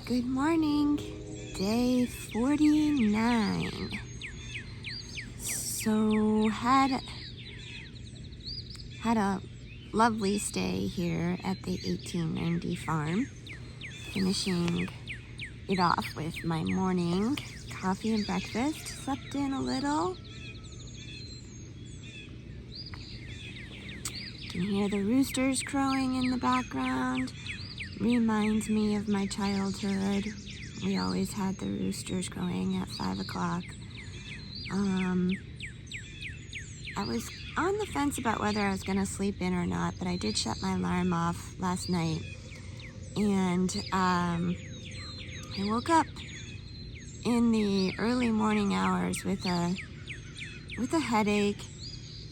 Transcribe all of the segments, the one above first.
Good morning, day 49. So had a lovely stay here at the 1890 farm, finishing it off with my morning coffee and breakfast. Slept in a little. You can hear the roosters crowing in the background. Reminds me of my childhood. We always had the roosters crowing at 5 o'clock. I was on the fence about whether I was going to sleep in or not, but I did shut my alarm off last night. And I woke up in the early morning hours with a headache,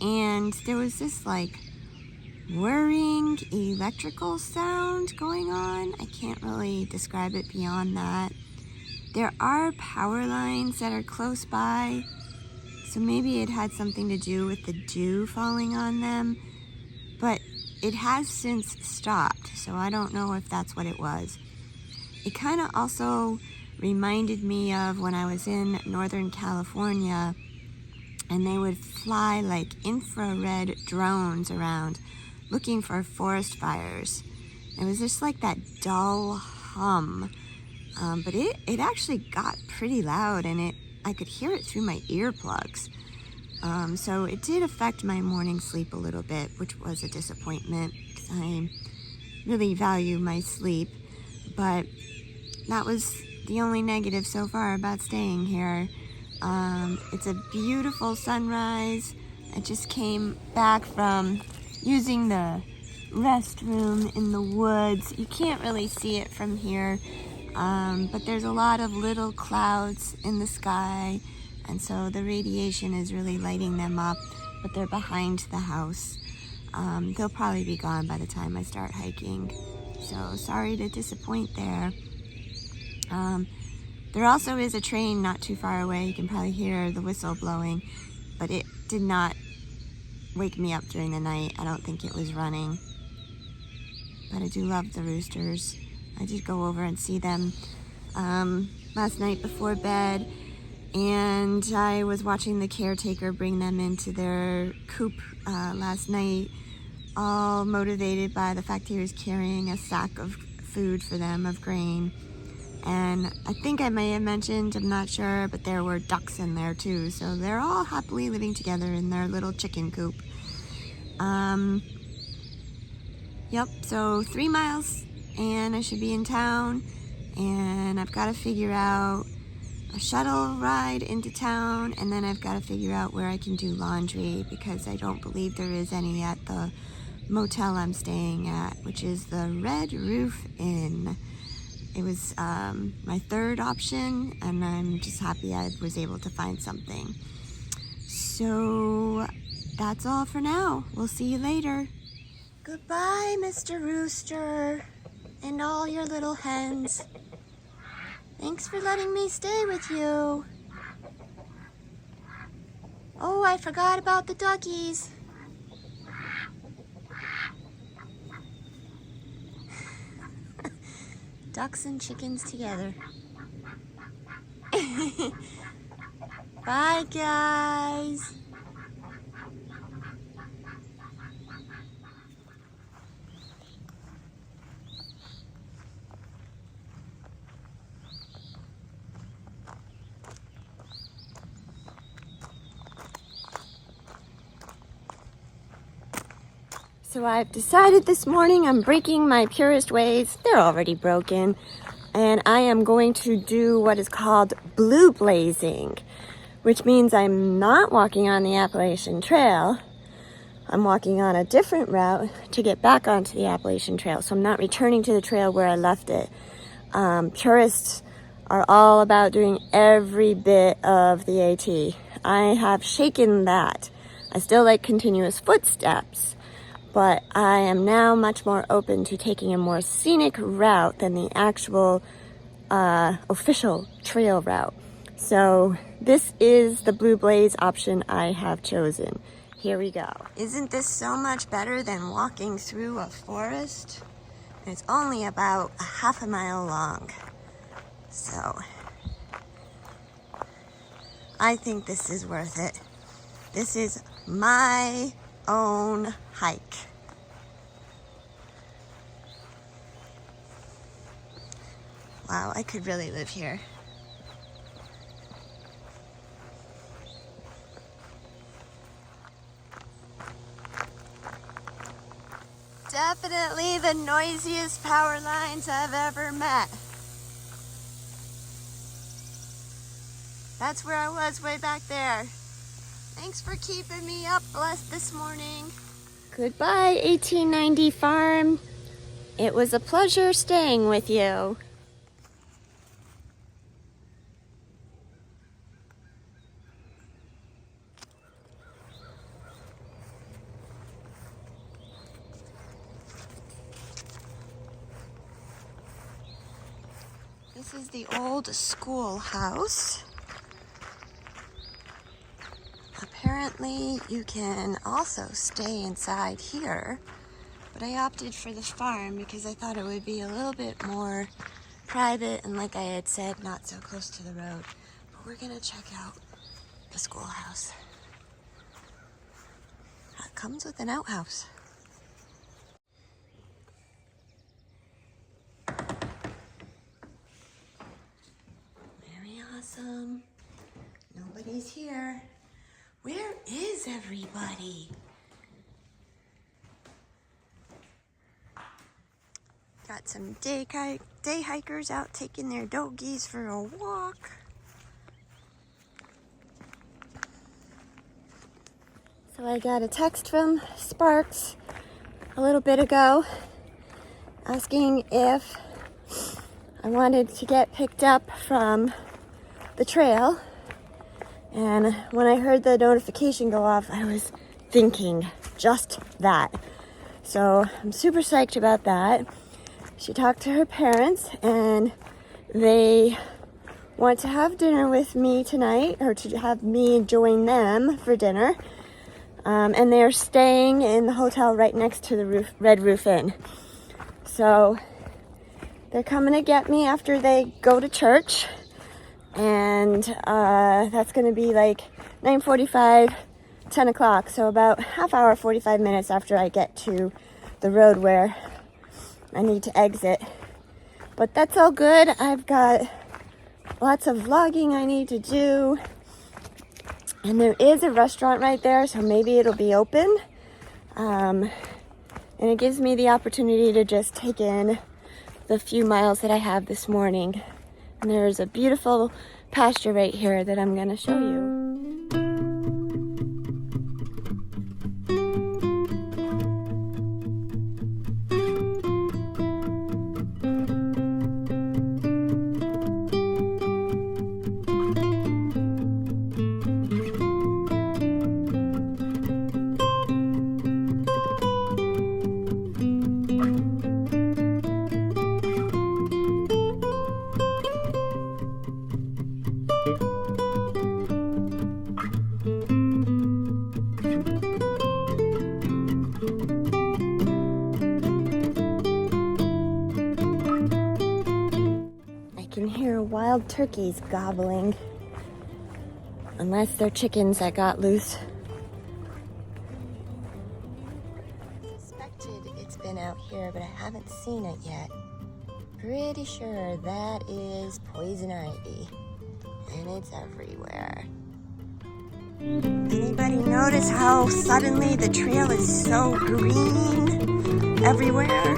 and there was this like whirring electrical sound going on. I can't really describe it beyond that. There are power lines that are close by, so maybe it had something to do with the dew falling on them, but it has since stopped, so I don't know if that's what it was. It kind of also reminded me of when I was in Northern California and they would fly like infrared drones around looking for forest fires. It was just like that dull hum, but it actually got pretty loud, and I could hear it through my earplugs. So it did affect my morning sleep a little bit, which was a disappointment because I really value my sleep. But that was the only negative so far about staying here. It's a beautiful sunrise. I just came back from using the restroom in the woods. You can't really see it from here, but there's a lot of little clouds in the sky, and so the radiation is really lighting them up, but they're behind the house. They'll probably be gone by the time I start hiking, so sorry to disappoint there. There also is a train not too far away. You can probably hear the whistle blowing, but it did not wake me up during the night. I don't think it was running, but I do love the roosters. I did go over and see them last night before bed, and I was watching the caretaker bring them into their coop last night, all motivated by the fact he was carrying a sack of food for them, of grain. And I think I may have mentioned, I'm not sure, but there were ducks in there too. So they're all happily living together in their little chicken coop. Yep, so 3 miles and I should be in town. And I've got to figure out a shuttle ride into town. And then I've got to figure out where I can do laundry, because I don't believe there is any at the motel I'm staying at, which is the Red Roof Inn. It was my third option, and I'm just happy I was able to find something. So that's all for now. We'll see you later. Goodbye, Mr. Rooster, and all your little hens. Thanks for letting me stay with you. Oh, I forgot about the duckies. Ducks and chickens together. Bye, guys. So I've decided this morning I'm breaking my purist ways. They're already broken. And I am going to do what is called blue blazing, which means I'm not walking on the Appalachian Trail. I'm walking on a different route to get back onto the Appalachian Trail. So I'm not returning to the trail where I left it. Purists are all about doing every bit of the AT. I have shaken that. I still like continuous footsteps, but I am now much more open to taking a more scenic route than the actual official trail route. So this is the Blue Blaze option I have chosen. Here we go. Isn't this so much better than walking through a forest? It's only about a half a mile long. So I think this is worth it. This is my own hike. Wow, I could really live here. Definitely the noisiest power lines I've ever met. That's where I was way back there. Thanks for keeping me up this morning. Goodbye, 1890 farm. It was a pleasure staying with you. This is the old schoolhouse. Apparently you can also stay inside here, but I opted for the farm because I thought it would be a little bit more private and, like I had said, not so close to the road. But we're gonna check out the schoolhouse. That comes with an outhouse. Very awesome. Nobody's here. Where is everybody? Got some day hikers out taking their doggies for a walk. So I got a text from Sparks a little bit ago asking if I wanted to get picked up from the trail. And when I heard the notification go off, I was thinking just that. So I'm super psyched about that. She talked to her parents and they want to have dinner with me tonight, or to have me join them for dinner. And they're staying in the hotel right next to the Red Roof Inn. So they're coming to get me after they go to church. And that's going to be like 9:45, 10 o'clock. So about half hour, 45 minutes after I get to the road where I need to exit. But that's all good. I've got lots of vlogging I need to do. And there is a restaurant right there, so maybe it'll be open. And it gives me the opportunity to just take in the few miles that I have this morning. And there's a beautiful pasture right here that I'm going to show you. Wild turkeys gobbling, unless they're chickens that got loose. I suspected it's been out here, but I haven't seen it yet. Pretty sure that is poison ivy, and it's everywhere. Anybody notice how suddenly the trail is so green everywhere?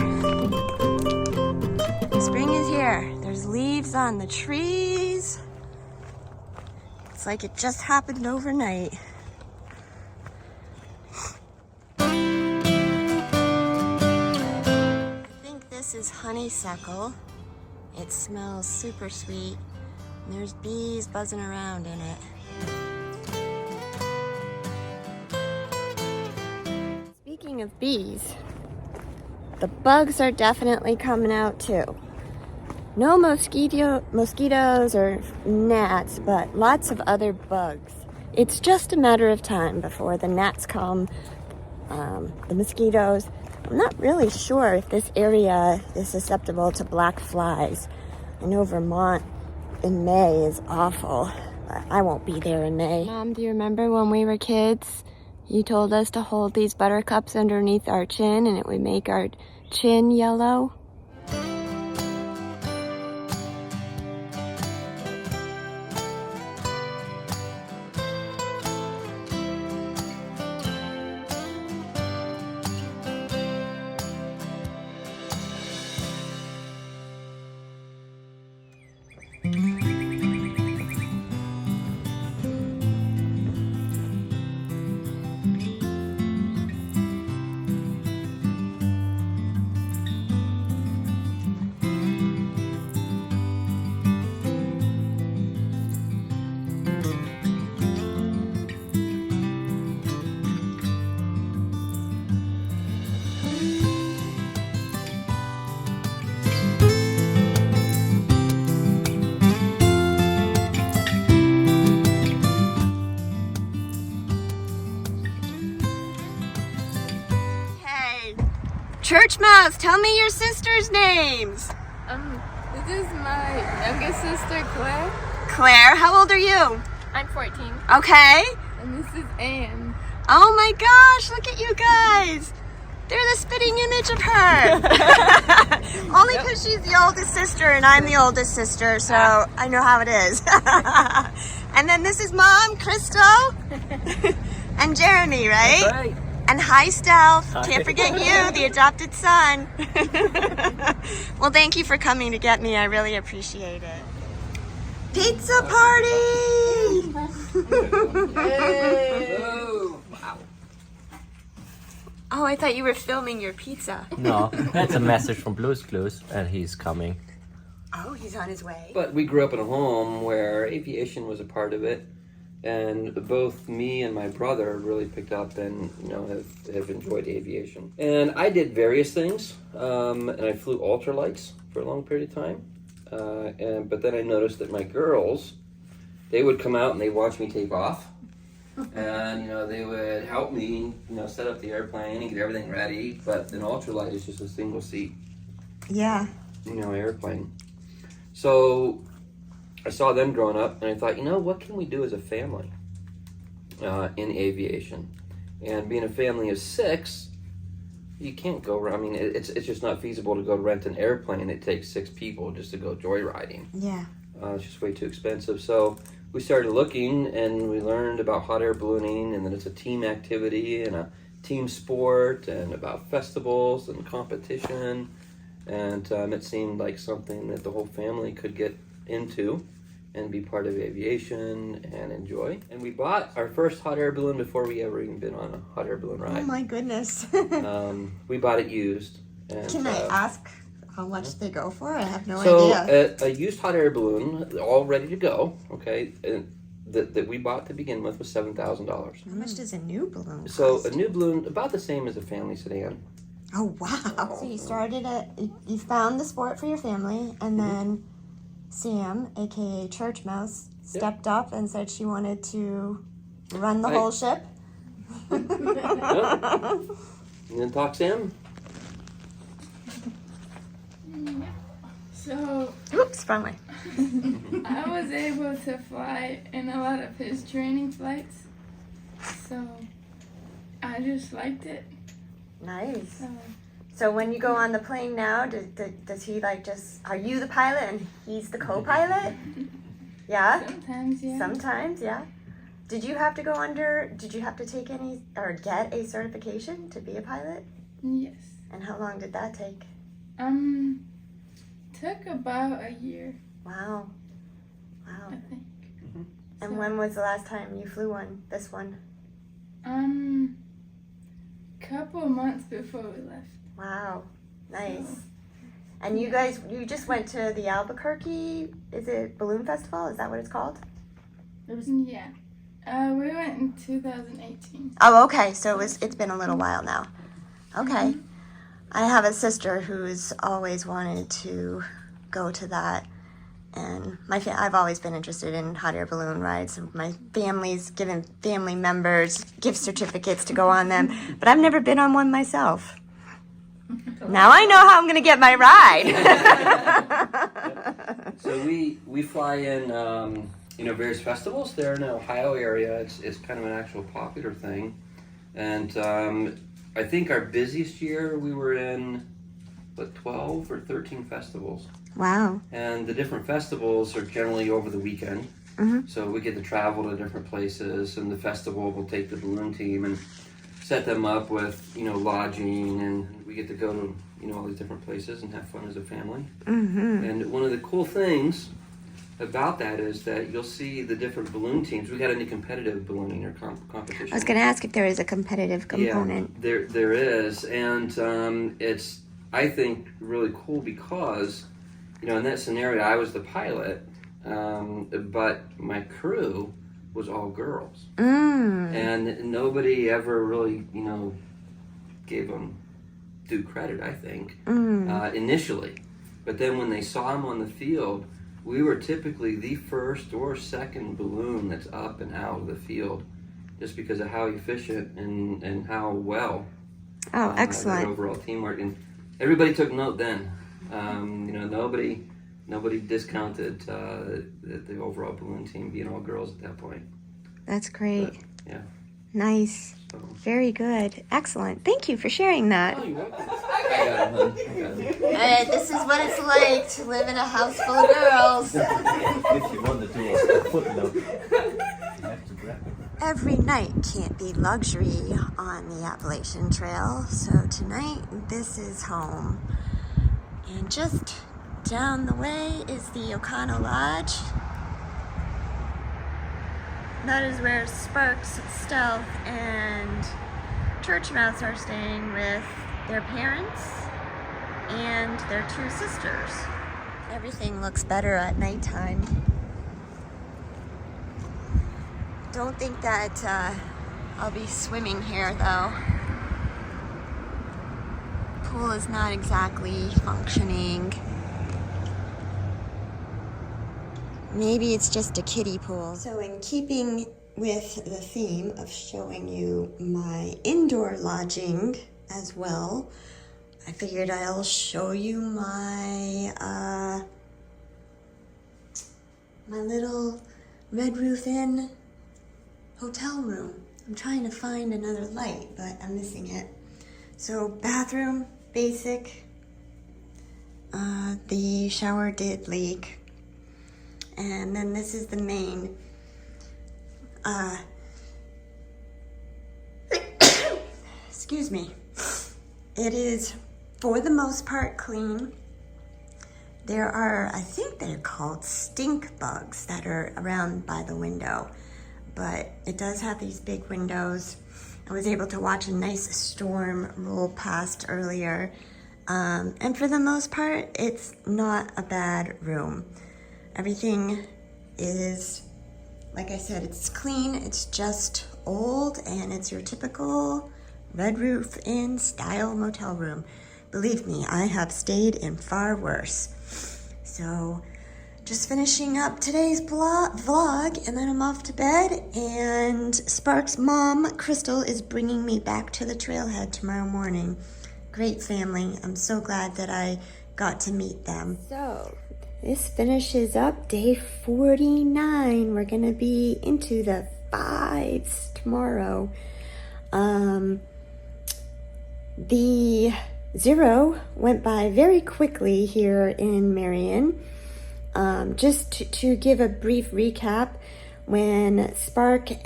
Spring is here. There's leaves on the trees. It's like it just happened overnight. I think this is honeysuckle. It smells super sweet. And there's bees buzzing around in it. Speaking of bees, the bugs are definitely coming out too. No mosquitoes or gnats, but lots of other bugs. It's just a matter of time before the gnats come, the mosquitoes. I'm not really sure if this area is susceptible to black flies. I know Vermont in May is awful. I won't be there in May. Mom, do you remember when we were kids? You told us to hold these buttercups underneath our chin and it would make our chin yellow. Church Mouse, tell me your sisters' names. This is my youngest sister, Claire. Claire, how old are you? I'm 14. Okay. And this is Anne. Oh my gosh, look at you guys. They're the spitting image of her. Only because she's the oldest sister and I'm the oldest sister, so I know how it is. And then this is Mom, Crystal, and Jeremy, right? That's right. And hi, Stealth. Hi. Can't forget you, the adopted son. Well, thank you for coming to get me. I really appreciate it. Pizza party! Oh, wow. Oh, I thought you were filming your pizza. No, that's a message from Blue's Clues, and he's coming. Oh, he's on his way. But we grew up in a home where aviation was a part of it, and both me and my brother really picked up and have enjoyed aviation. And I did various things, and I flew ultralights for a long period of time. But then I noticed that my girls, they would come out and they watch me take off, and they would help me set up the airplane and get everything ready. But an ultralight is just a single seat, Yeah. airplane. So I saw them growing up, and I thought, what can we do as a family in aviation? And being a family of 6, you can't go around. I mean, it's just not feasible to go rent an airplane. It takes 6 people just to go joyriding. Yeah. It's just way too expensive. So we started looking, and we learned about hot air ballooning, and that it's a team activity and a team sport, and about festivals and competition. And it seemed like something that the whole family could get into and be part of aviation and enjoy. And we bought our first hot air balloon before we ever even been on a hot air balloon ride. Oh my goodness. We bought it used. And, Can I ask how much they go for? I have no so idea. a used hot air balloon, all ready to go, okay, that we bought to begin with was $7,000. How much does a new balloon cost? So a new balloon, about the same as a family sedan. Oh, wow. So you found the sport for your family, and then Sam, aka Church Mouse, stepped up and said she wanted to run the whole ship. Yep. And then talk Sam. So Oops, wrong way. I was able to fly in a lot of his training flights. So I just liked it. Nice. So when you go on the plane now, does he are you the pilot and he's the co-pilot? Yeah? Sometimes, yeah. Sometimes, yeah. Did you have to take any or get a certification to be a pilot? Yes. And how long did that take? Took about a year, Wow. I Wow. think. And when was the last time you flew this one? Couple months before we left. Wow. Nice. And you just went to the Albuquerque, is it Balloon Festival? Is that what it's called? Yeah. We went in 2018. Oh, okay. So it's been a little while now. Okay. I have a sister who's always wanted to go to that, and I've always been interested in hot air balloon rides. My family's given family members gift certificates to go on them, but I've never been on one myself. Now I know how I'm going to get my ride. So we fly in, various festivals there in the Ohio area. It's kind of an actual popular thing, and I think our busiest year we were in 12 or 13 festivals. Wow. And the different festivals are generally over the weekend. Mm-hmm. So we get to travel to different places, and the festival will take the balloon team and set them up with, lodging, and we get to go to, all these different places and have fun as a family. Mm-hmm. And one of the cool things about that is that you'll see the different balloon teams. We got any competitive ballooning or competition? I was going to ask if there is a competitive component. Yeah, there is, and it's, I think, really cool because, in that scenario, I was the pilot, but my crew was all girls. And nobody ever really, gave them due credit, I think, initially. But then when they saw them on the field, we were typically the first or second balloon that's up and out of the field, just because of how efficient and how well. Oh, excellent. That overall teamwork. And everybody took note then. Nobody discounted the overall balloon team being all girls at that point. That's great. But, yeah. Nice. So. Very good. Excellent. Thank you for sharing that. Oh, you're welcome. I got it. This is what it's like to live in a house full of girls. If you want to do a footnote, you have to grab it. Every night can't be luxury on the Appalachian Trail, so tonight this is home. And just down the way is the Econo Lodge. That is where Sparks, Stealth, and Church Mouse are staying with their parents and their 2 sisters. Everything looks better at nighttime. Don't think that I'll be swimming here though. Pool is not exactly functioning. Maybe it's just a kiddie pool. So in keeping with the theme of showing you my indoor lodging as well, I figured I'll show you my my little Red Roof Inn hotel room. I'm trying to find another light, but I'm missing it. So bathroom, basic. The shower did leak. And then this is the main. Excuse me. It is, for the most part, clean. There are, I think they're called stink bugs that are around by the window. But it does have these big windows. I was able to watch a nice storm roll past earlier. And for the most part, it's not a bad room. Everything is, like I said, it's clean, it's just old, and it's your typical Red Roof Inn style motel room. Believe me, I have stayed in far worse. So, just finishing up today's vlog, and then I'm off to bed, and Spark's mom, Crystal, is bringing me back to the trailhead tomorrow morning. Great family. I'm so glad that I got to meet them. So, this finishes up day 49. We're gonna be into the 5s tomorrow. The 0 went by very quickly here in Marion. Just to give a brief recap, when Sparks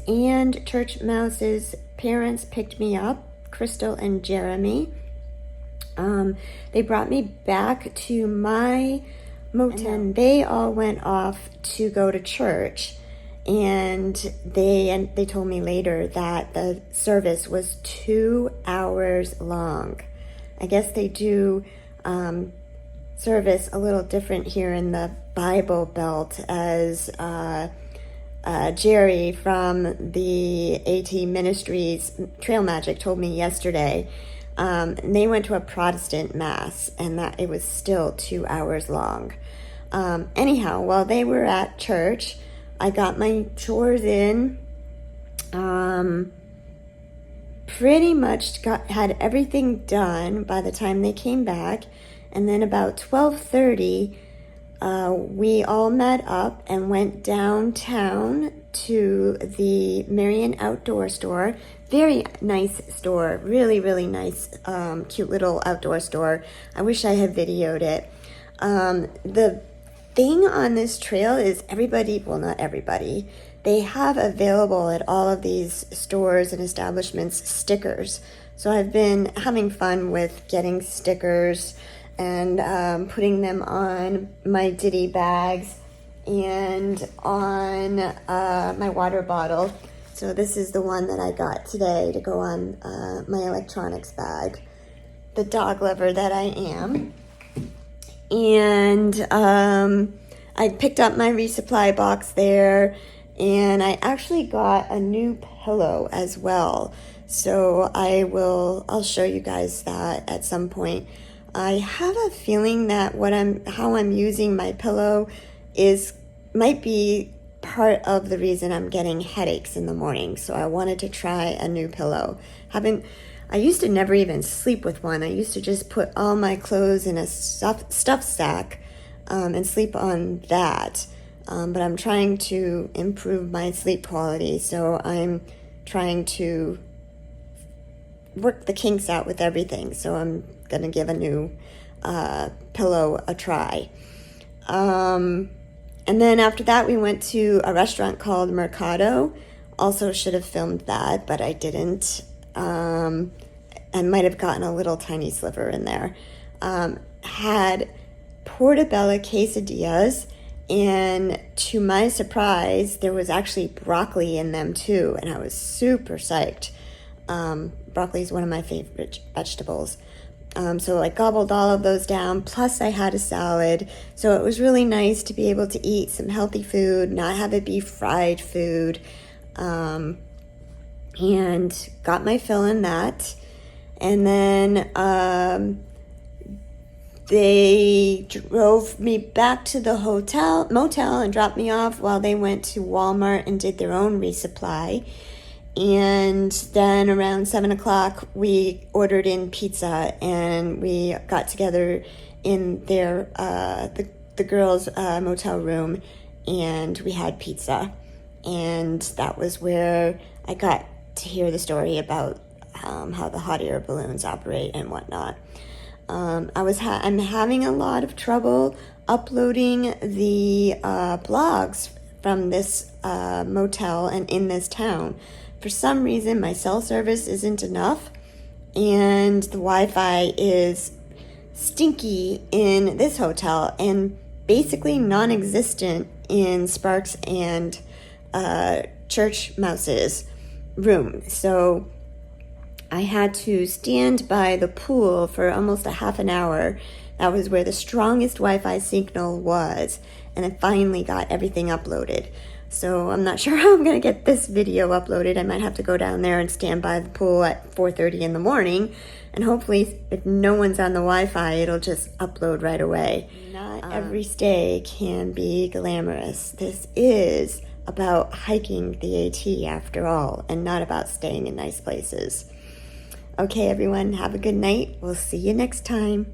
and Church Mouse's parents picked me up, Crystal and Jeremy, they brought me back to my motel, and they all went off to go to church, and they told me later that the service was 2 hours long. I guess they do service a little different here in the Bible Belt, as Jerry from the AT Ministries Trail Magic told me yesterday. And they went to a Protestant mass, and that it was still 2 hours long. Anyhow, while they were at church, I got my chores in. pretty much had everything done by the time they came back. And then about 12:30, we all met up and went downtown to the Marion outdoor store. Very nice store, really, really nice, cute little outdoor store. I wish I had videoed it. The thing on this trail is everybody, well, not everybody, they have available at all of these stores and establishments stickers. So I've been having fun with getting stickers and putting them on my ditty bags and on my water bottle. So this is the one that I got today to go on my electronics bag, the dog lover that I am. And I picked up my resupply box there, and I actually got a new pillow as well. So I'll show you guys that at some point. I have a feeling that how I'm using my pillow might be part of the reason I'm getting headaches in the morning. So I wanted to try a new pillow. I used to never even sleep with one. I used to just put all my clothes in a stuff sack and sleep on that. But I'm trying to improve my sleep quality. So I'm trying to work the kinks out with everything. So I'm going to give a new pillow a try. And then after that, we went to a restaurant called Mercado. Also should have filmed that, but I didn't. I might have gotten a little tiny sliver in there. Had portobello quesadillas, and to my surprise, there was actually broccoli in them too, and I was super psyched. Broccoli is one of my favorite vegetables. So I gobbled all of those down, plus I had a salad. So it was really nice to be able to eat some healthy food, not have it be fried food, and got my fill in that. And then they drove me back to the motel and dropped me off while they went to Walmart and did their own resupply. And then around 7 o'clock, we ordered in pizza, and we got together in their the girls' motel room, and we had pizza. And that was where I got to hear the story about how the hot air balloons operate and whatnot. I'm having a lot of trouble uploading the blogs from this motel and in this town. For some reason, my cell service isn't enough, and the Wi-Fi is stinky in this hotel and basically non-existent in Sparks and Church Mouse's room. So I had to stand by the pool for almost a half an hour. That was where the strongest Wi-Fi signal was, and I finally got everything uploaded. So I'm not sure how I'm going to get this video uploaded. I might have to go down there and stand by the pool at 4:30 in the morning. And hopefully, if no one's on the Wi-Fi, it'll just upload right away. Not every stay can be glamorous. This is about hiking the AT after all, and not about staying in nice places. Okay, everyone, have a good night. We'll see you next time.